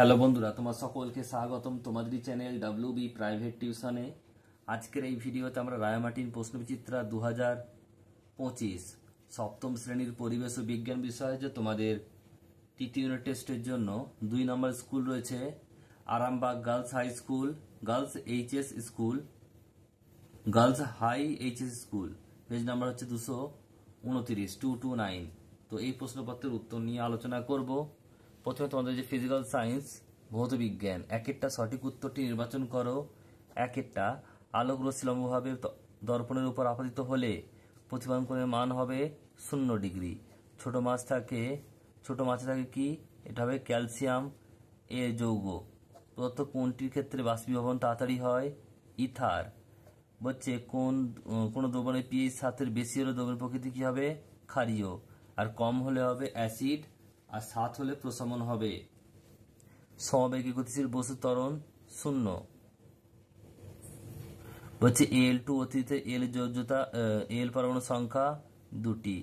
Hello বন্ধুরা, তোমার সকলকে স্বাগতম তোমাদেরই চ্যানেল ডাব্লিউবি প্রাইভেট টিউশনে। আজকের এই ভিডিওতে আমরা রায়ামার্টিন প্রশ্নবিচিত্রা 2025 সপ্তম শ্রেণীর পরিবেশ ও বিজ্ঞান বিষয়ে যে তোমাদের তৃতীয় ইউনিট টেস্টের জন্য 2 নম্বর স্কুল রয়েছে Arambagh girls high school, girls HS school, girls high HS school. Page number হচ্ছে 229, 229। তো এই প্রশ্নপত্রের উত্তর নিয়ে আলোচনা করব। প্রথমে তোমাদের যে ফিজিক্যাল সায়েন্স ভৌত বিজ্ঞান, এক একটা সঠিক উত্তরটি নির্বাচন করো। এক একটা আলোক রশ্মি লম্বভাবে দর্পণের উপর আপতিত হলে প্রতিফলন কোণের মান হবে 0 ডিগ্রি। ছোট মাছে থাকে কি? এটা হবে ক্যালসিয়াম এর যৌগ। প্রদত্ত কোনটির ক্ষেত্রে বাষ্পীভবন তাড়াতাড়ি হয়? ইথার। বলছে কোন দ্রবণের পিএইচ 7 বেশি হলে দ্রবণের প্রকৃতি কি হবে? ক্ষারীয়। আর কম হলে হবে অ্যাসিড, আর 7 হলে প্রশমন হবে। সমবেগে গতিশীল বস্তু ত্বরণ 0। বলছে Al2 অতিরিক্ত এল যোজ্যতা, এল পরমাণু সংখ্যা 2টি।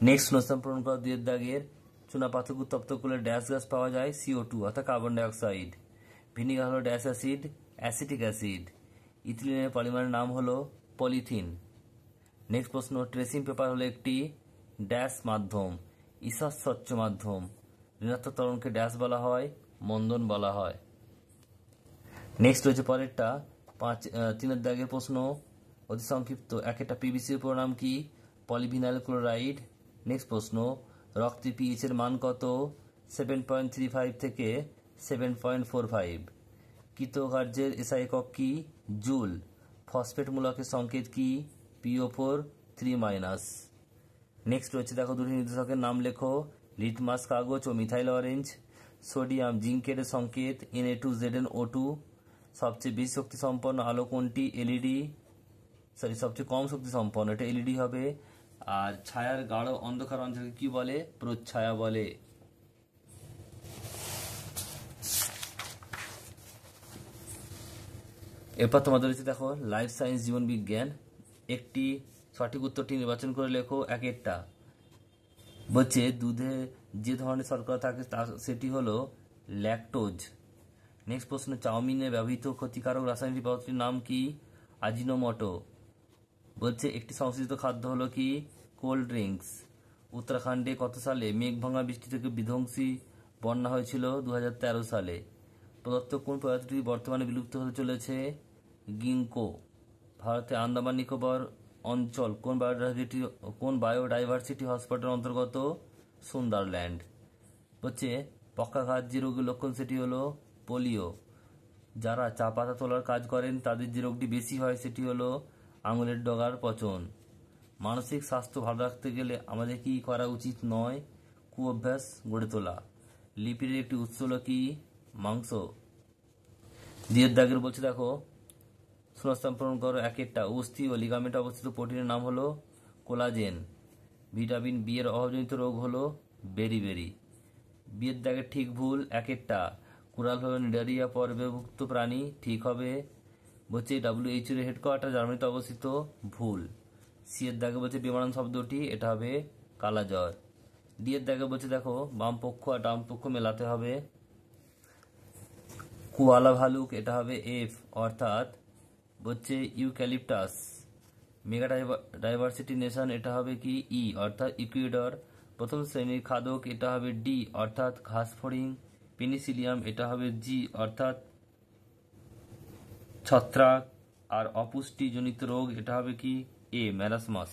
নেক্সট শূন্যস্থান পূরণ করা 2 দাগের চুনা পাথর উত্তপ্ত করলে ড্যাশ গ্যাস পাওয়া যায়? CO2 অর্থাৎ কার্বন ডাইঅক্সাইড। ভিনিগার হলো ড্যাশ অ্যাসিড, অ্যাসিটিক অ্যাসিড। ইথিলিনের পলিমারের নাম হলো পলিথিন। নেক্সট প্রশ্ন, ট্রেসিং পেপার হলো একটি ড্যাশ মাধ্যম, ঈষৎ স্বচ্ছ মাধ্যম। ঋণাত্মক ত্বরণকে ড্যাশ বলা হয়? মন্দন বলা হয়। নেক্সট রয়েছে পরেরটা 3 দাগের প্রশ্ন, অতি সংক্ষিপ্ত। এক একটা পিভিসির পুরো নাম কি? Polyvinyl chloride. নেক্সট প্রশ্ন, রক্তে পিএইচ এর মান কত? 7.35 থেকে 7.45। কৃতকার্যের এসআই একক কি? জুল। ফসফেট মূলকের সংকেত কি? PO4 3-। নেক্সট রয়েছে দেখো, দুটি নির্দেশকের নাম লেখো। লিটমাস কাগজ ও মিথাইল অরেঞ্জ। সোডিয়াম জিঙ্কের সংকেত Na2ZnO2। সবচেয়ে বেশি শক্তি সম্পন্ন আলো কোনটি? এলইডি। সবচেয়ে কম শক্তি সম্পন্ন এটা এলইডি হবে। আর ছায়ার গাঢ় অন্ধকার অঞ্চলকে কি বলে? প্রচ্ছায়া বলে। এরপর তোমাদের রয়েছে দেখো লাইফ সায়েন্স জীবন বিজ্ঞান। একটি সঠিক উত্তরটি নির্বাচন করে লেখো। এক একটা বলছে দুধে যে ধরনের শর্করা থাকে সেটি হলো ল্যাকটোজ। নেক্সট প্রশ্ন, চাউমিনে ব্যবহৃত ক্ষতিকারক রাসায়নিক পদার্থটির নাম কি? আজিনোমোটো। বলছে একটি সংশ্লিষ্ট খাদ্য হলো কি? Cold drinks. উত্তরাখণ্ডে কত সালে মেঘ ভাঙা বৃষ্টি থেকে বিধ্বংসী বন্যা হয়েছিল? 2013 সালে। প্রদত্ত কোন প্রজাতিটি বর্তমানে বিলুপ্ত হতে চলেছে? গিঙ্কো। ভারতে আন্দামান নিকোবর অঞ্চল কোন বায়োডাইভার্সিটি হটস্পটের অন্তর্গত? সুন্দরল্যান্ড। হচ্ছে পক্ষাঘাত যে রোগের লক্ষণ সেটি হলো পোলিও। যারা চা পাতা তোলার কাজ করেন তাদের যে রোগটি বেশি হয় সেটি হলো আঙুলের ডগার পচন। মানসিক স্বাস্থ্য ভালো রাখতে গেলে আমাদের কি করা উচিত নয়? কুঅভ্যাস গড়ে তোলা। লিপিডের একটি উৎস হলো কি? মাংস। দিয়ে দাগের বলছে দেখো, শূন্যস্থান পূরণ করো। এক একটা অস্থি ও লিগামেন্টে অবস্থিত প্রোটিনের নাম হলো কোলাজেন। ভিটামিন বি এর অভাবজনিত রোগ হলো বেরিবেরি। বিয়ের দাগের ঠিক ভুল। এক একটা কুরাল হলো নিডারিয়া পর্বেভুক্ত প্রাণী, ঠিক হবে। বলছে WHO এর হেডকোয়ার্টার জার্মানিতে অবস্থিত, ভুল। সি এর দাগে বলছে বিমানন শব্দটি, এটা হবে কালাজ্বর। ডি এর দাগে বলছে দেখো বাম পক্ষ আর ডান পক্ষ মেলাতে হবে। কুয়ালা ভালুক, এটা হবে F অর্থাৎ বলছে ইউক্যালিপটাস। মেগা ডাইভার্সিটি নেশন, এটা হবে কি? ই অর্থাৎ ইকুয়েডর। প্রথম শ্রেণীর খাদক, এটা হবে ডি অর্থাৎ ঘাসফড়িং। পেনিসিলিয়াম, এটা হবে জি অর্থাৎ ছত্রাক। আর অপুষ্টিজনিত রোগ, এটা হবে কি? এ ম্যারাসমাস।